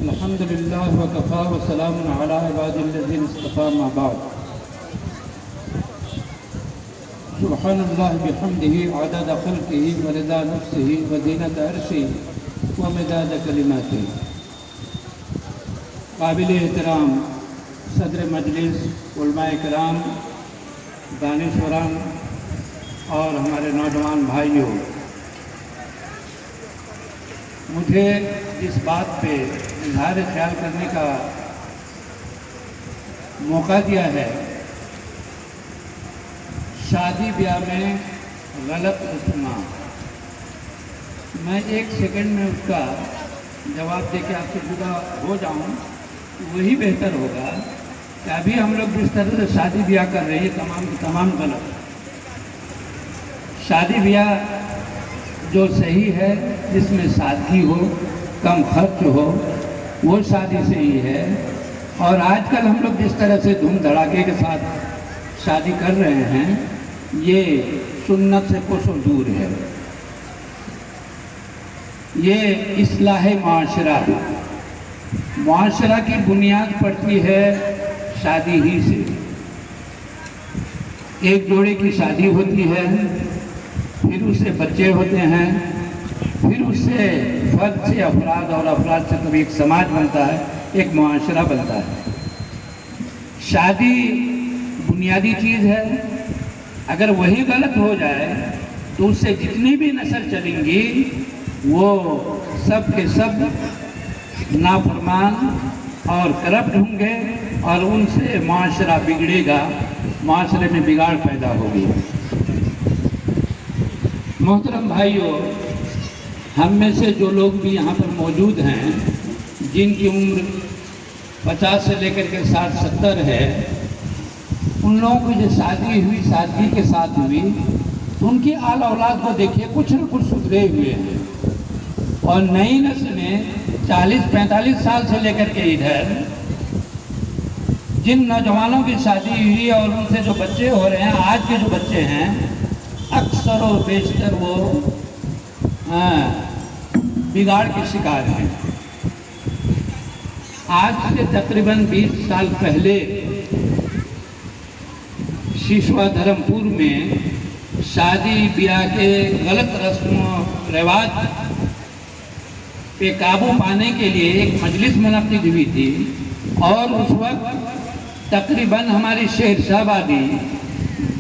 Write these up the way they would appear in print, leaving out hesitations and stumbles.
الحمد لله وكفى وسلام على عباد الذين اصطفى ما بعد. سبحان الله بحمده عدد خلقه ورضا نفسه وزینة عرشه ومداد کلماته. قابل احترام صدر مجلس، علماء کرام، دانشوران اور ہمارے نوجوان بھائیوں، مجھے اس بات پہ اظہار خیال کرنے کا موقع دیا ہے، شادی بیاہ میں غلط رسومات. میں ایک سیکنڈ میں اس کا جواب دے کے آپ سے جدا ہو جاؤں، وہی بہتر ہوگا کہ ابھی ہم لوگ جس طرح سے شادی بیاہ کر رہے ہیں تمام غلط. شادی بیاہ جو صحیح ہے، جس میں سادگی ہو، کم خرچ ہو، وہ شادی صحیح ہے. اور آج کل ہم لوگ جس طرح سے دھوم دھڑاکے کے ساتھ شادی کر رہے ہیں، یہ سنت سے کوسوں دور ہے. یہ اصلاح معاشرہ کی بنیاد پڑتی ہے شادی ہی سے. ایک جوڑے کی شادی ہوتی ہے، پھر اس سے بچے ہوتے ہیں، پھر اس سے فرد سے افراد، اور افراد سے کبھی ایک سماج بنتا ہے، ایک معاشرہ بنتا ہے. شادی بنیادی چیز ہے. اگر وہی غلط ہو جائے تو اس سے جتنی بھی نسل چلیں گی وہ سب کے سب نافرمان اور کرپٹ ہوں گے، اور ان سے معاشرہ بگڑے گا، معاشرے میں بگاڑ پیدا ہوگی. محترم بھائیوں، ہم میں سے جو لوگ بھی یہاں پر موجود ہیں، جن کی عمر 50 سے لے کر کے 60-70 ہے، ان لوگوں کی جو شادی ہوئی سادگی کے ساتھ ہوئی، ان کی آل اولاد کو دیکھیے کچھ نہ کچھ سدھرے ہوئے ہیں. اور نئی نسل میں 40-45 سال سے لے کر کے ادھر جن نوجوانوں کی شادی ہوئی اور ان سے جو بچے ہو رہے ہیں، آج کے جو بچے ہیں، اکثر و بیشتر وہ بگاڑ کے شکار ہیں. آج سے تقریباً 20 سال پہلے شیشوا دھرم پور میں شادی بیاہ کے غلط رسم و رواج پہ قابو پانے کے لیے ایک مجلس منعقد ہوئی تھی، اور اس وقت تقریباً ہماری شہر شہبادی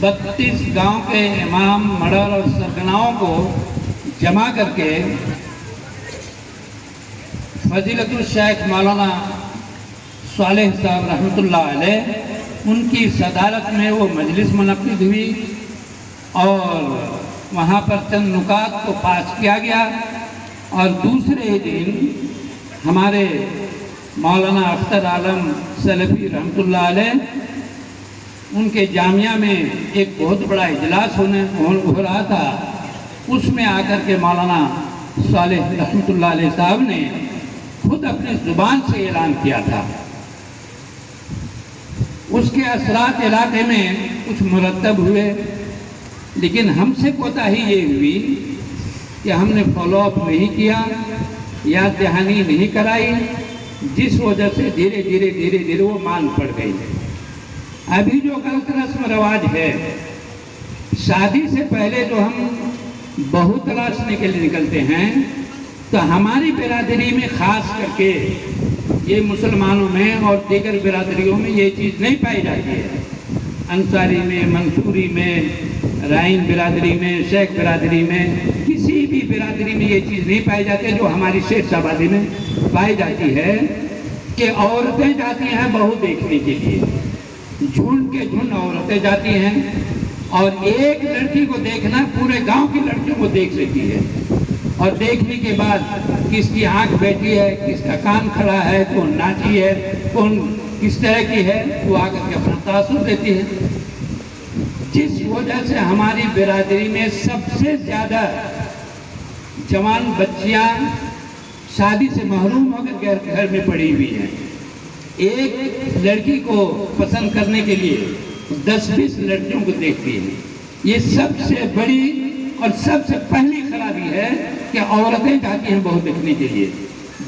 32 گاؤں کے امام، مڈر اور سرگناؤں کو جمع کر کے فضیلت الشیخ مولانا صالح صاحب رحمۃ اللہ علیہ، ان کی صدارت میں وہ مجلس منعقد ہوئی، اور وہاں پر چند نکات کو پاس کیا گیا. اور دوسرے دن ہمارے مولانا اختر عالم سلفی رحمۃ اللہ علیہ، ان کے جامعہ میں ایک بہت بڑا اجلاس ہو رہا تھا. اس میں آ کر کے مولانا صالح رحمۃ اللہ علیہ صاحب نے خود اپنی زبان سے اعلان کیا تھا. اس کے اثرات علاقے میں کچھ مرتب ہوئے، لیکن ہم سے کوتاہی یہ ہوئی کہ ہم نے فالو اپ نہیں کیا، یاد دہانی نہیں کرائی، جس وجہ سے دھیرے دھیرے وہ مان پڑ گئی. ابھی جو غلط رسم رواج ہے، شادی سے پہلے جو ہم بہو تلاشنے کے لیے نکلتے ہیں، تو ہماری برادری میں خاص کر کے، یہ مسلمانوں میں اور دیگر برادریوں میں یہ چیز نہیں پائی جاتی ہے. انصاری میں، منصوری میں، رائن برادری میں، شیخ برادری میں، کسی بھی برادری میں یہ چیز نہیں پائی جاتی ہے جو ہماری شیخ شہبادی میں پائی جاتی ہے، کہ عورتیں جاتی ہیں بہو دیکھنے کے لیے. جھنڈ کے جھنڈ عورتیں جاتی ہیں، اور ایک لڑکی کو دیکھنا پورے گاؤں کی لڑکیوں کو دیکھ لیتی ہے. اور دیکھنے کے بعد کس کی آنکھ بیٹھی ہے، کس کا کان کھڑا ہے، کون ناچی ہے، کون کس طرح کی ہے، وہ آ کر کے اپنا تاثر دیتی ہے. جس وجہ سے ہماری برادری میں سب سے زیادہ جوان بچیاں شادی سے محروم ہو کر گھر میں پڑی ہوئی ہیں. ایک لڑکی کو پسند کرنے کے لیے 10-20 لڑکیوں کو دیکھتی ہے. یہ سب سے بڑی اور سب سے پہلی خرابی ہے کہ عورتیں جاتی ہیں بہو دیکھنے کے لیے.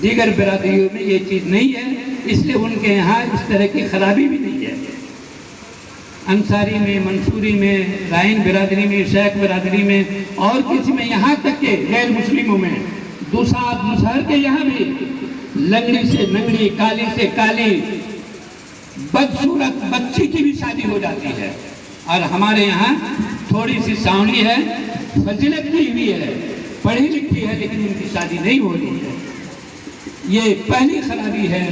دیگر برادریوں میں یہ چیز نہیں ہے، اس لیے ان کے یہاں اس طرح کی خرابی بھی نہیں ہے۔ انصاری میں، منصوری میں، رائن برادری میں، شیخ برادری میں اور کسی میں، یہاں تک کہ غیر مسلموں میں، دوسات مسہر کے یہاں بھی لنگڑی سے لنگڑی، کالی سے کالی، بدصورت بچی کی بھی شادی ہو جاتی ہے، اور ہمارے یہاں تھوڑی سی سانولی ہے، فضیلت کی ہوئی ہے، پڑھی لکھی ہے، لیکن ان کی شادی نہیں ہو رہی ہے۔ یہ پہلی خرابی ہے،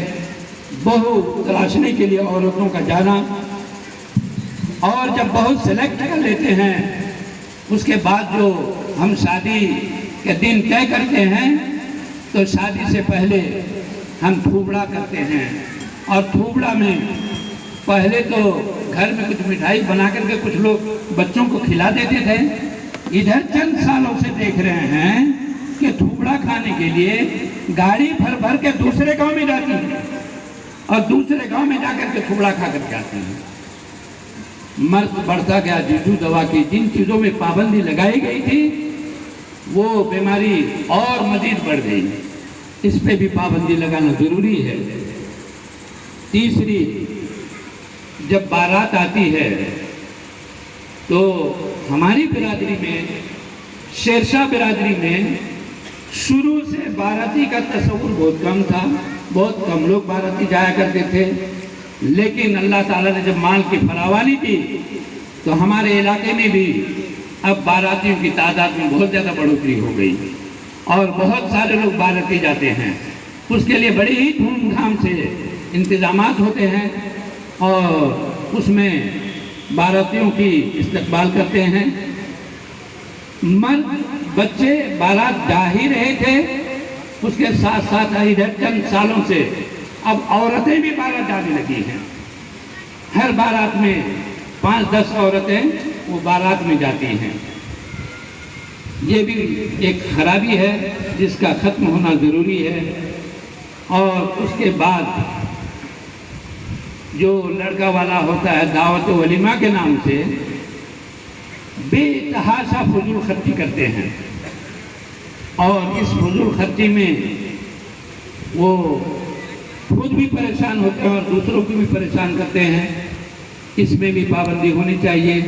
بہو تلاشنے کے لیے عورتوں کا جانا، اور جب بہو سلیکٹ کر لیتے ہیں اس کے بعد جو ہم شادی کے دن طے کرتے ہیں تو شادی سے پہلے ہم تھوبڑا کرتے ہیں، اور تھوبڑا میں پہلے تو گھر میں کچھ مٹھائی بنا کر کے کچھ لوگ بچوں کو کھلا دیتے تھے، ادھر چند سالوں سے دیکھ رہے ہیں کہ تھوبڑا کھانے کے لیے گاڑی بھر بھر کے دوسرے گاؤں میں جاتی ہے، اور دوسرے گاؤں میں جا کر کے تھوبڑا کھا کر کے آتے ہیں۔ مرض بڑھتا گیا، جیجو دوا کی جن چیزوں میں پابندی لگائی گئی تھی وہ بیماری اور مزید بڑھ گئی، اس پہ بھی پابندی لگانا ضروری ہے۔ تیسری، جب بارات آتی ہے تو ہماری برادری میں، شیرشاہ برادری میں شروع سے باراتی کا تصور بہت کم تھا، بہت کم لوگ باراتی جایا کرتے تھے، لیکن اللہ تعالیٰ نے جب مال کی فراوانی دی تو ہمارے علاقے میں بھی اب باراتیوں کی تعداد میں بہت زیادہ بڑھوتری ہو گئی، اور بہت سارے لوگ باراتی جاتے ہیں۔ اس کے لیے بڑی ہی دھوم دھام سے انتظامات ہوتے ہیں، اور اس میں باراتیوں کی استقبال کرتے ہیں۔ مرد بچے بارات جا ہی رہے تھے، اس کے ساتھ ساتھ ادھر چند سالوں سے اب عورتیں بھی بارات جانے لگی ہیں۔ ہر بارات میں 5-10 عورتیں وہ بارات میں جاتی ہیں۔ یہ بھی ایک خرابی ہے جس کا ختم ہونا ضروری ہے۔ اور اس کے بعد جو لڑکا والا ہوتا ہے دعوت ولیمہ کے نام سے بے تحاشا فضول خرچی کرتے ہیں، اور اس فضول خرچی میں وہ خود بھی پریشان ہوتے ہیں اور دوسروں کو بھی پریشان کرتے ہیں۔ اس میں بھی پابندی ہونی چاہیے۔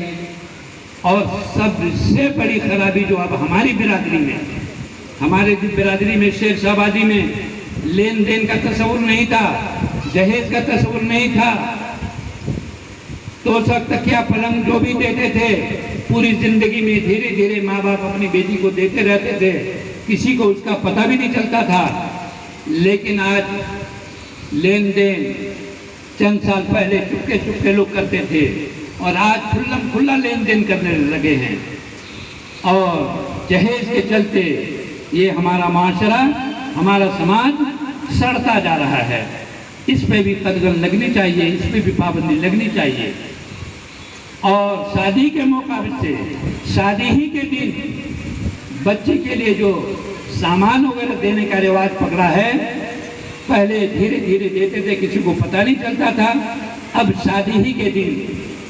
اور سب سے بڑی خرابی جو اب ہماری برادری میں، ہمارے برادری میں شیرشاہ آبادی میں لین دین کا تصور نہیں تھا، جہیز کا تصور نہیں تھا، توشک تکیہ پلنگ جو بھی دیتے تھے پوری زندگی میں دھیرے دھیرے ماں باپ اپنی بیٹی کو دیتے رہتے تھے، کسی کو اس کا پتہ بھی نہیں چلتا تھا۔ لیکن آج لین دین چند سال پہلے چپکے چپکے لوگ کرتے تھے، اور آج کھلم کھلا لین دین کرنے لگے ہیں، اور جہیز کے چلتے یہ ہمارا معاشرہ، ہمارا سماج سڑتا جا رہا ہے۔ اس پہ بھی قدغن لگنی چاہیے، اس پہ بھی پابندی لگنی چاہیے۔ اور شادی کے موقع سے، شادی ہی کے دن بچی کے لیے جو سامان وغیرہ دینے کا رواج پکڑا ہے، پہلے دھیرے دھیرے دیتے تھے، کسی کو پتہ نہیں چلتا تھا، اب شادی ہی کے دن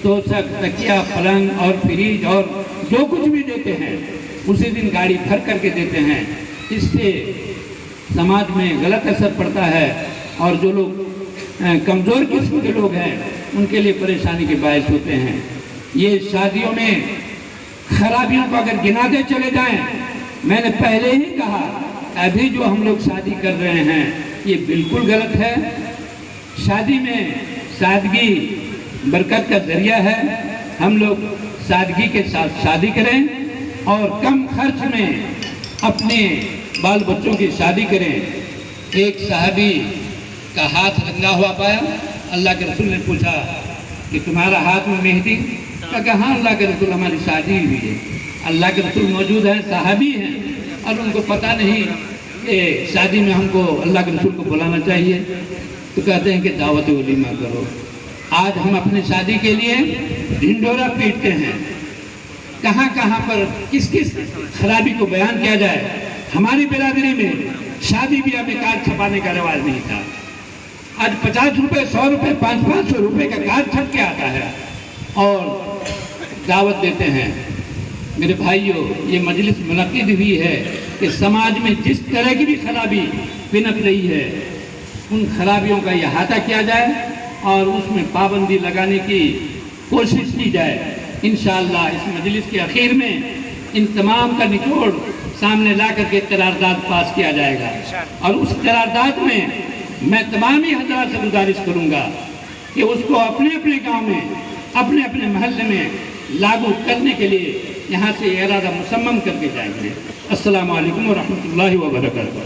توشک تکیہ پلنگ اور فریج اور جو کچھ بھی دیتے ہیں اسی دن گاڑی بھر کر کے دیتے ہیں۔ اس سے سماج میں غلط اثر پڑتا ہے، اور جو لوگ کمزور قسم کے لوگ ہیں ان کے لیے پریشانی کے باعث ہوتے ہیں۔ یہ شادیوں میں خرابیوں کو اگر گناتے چلے جائیں، میں نے پہلے ہی کہا، ابھی جو ہم لوگ شادی کر رہے ہیں یہ بالکل غلط ہے۔ شادی میں سادگی برکت کا ذریعہ ہے، ہم لوگ سادگی کے ساتھ شادی کریں اور کم خرچ میں اپنے بال بچوں کی شادی کریں۔ ایک صحابی کا ہاتھ رنگا ہوا پایا، اللہ کے رسول نے پوچھا کہ تمہارا ہاتھ میں مہندی؟ کہا ہاں اللہ کے رسول ہماری شادی ہوئی ہے۔ اللہ کے رسول موجود ہیں، صحابی ہیں، اور ان کو پتہ نہیں کہ شادی میں ہم کو اللہ کے رسول کو بلانا چاہیے، تو کہتے ہیں کہ دعوت ولیمہ کرو۔ آج ہم اپنی شادی کے لیے ڈھنڈورا پیٹتے ہیں، کہاں کہاں پر کس کس خرابی کو بیان کیا جائے۔ ہماری برادری میں شادی بیاہ میں کارڈ چھپانے کا رواج نہیں تھا، آج 50 روپے 100 روپے 500 روپے کا کارڈ چھپ کے آتا ہے اور دعوت دیتے ہیں۔ میرے بھائیوں، یہ مجلس منعقد ہوئی ہے کہ سماج میں جس طرح کی بھی خرابی پنپ رہی ہے ان خرابیوں کا احاطہ کیا جائے اور اس میں پابندی لگانے کی کوشش کی جائے۔ انشاءاللہ اس مجلس کے اخیر میں ان تمام کا نچوڑ سامنے لا کر کے قرارداد پاس کیا جائے گا، اور اس قرارداد میں میں تمامی حضرات سے گزارش کروں گا کہ اس کو اپنے اپنے گاؤں میں اپنے اپنے محلے میں لاگو کرنے کے لیے یہاں سے ارادہ مصمم کر کے جائیں گے۔ السلام علیکم ورحمۃ اللہ وبرکاتہ۔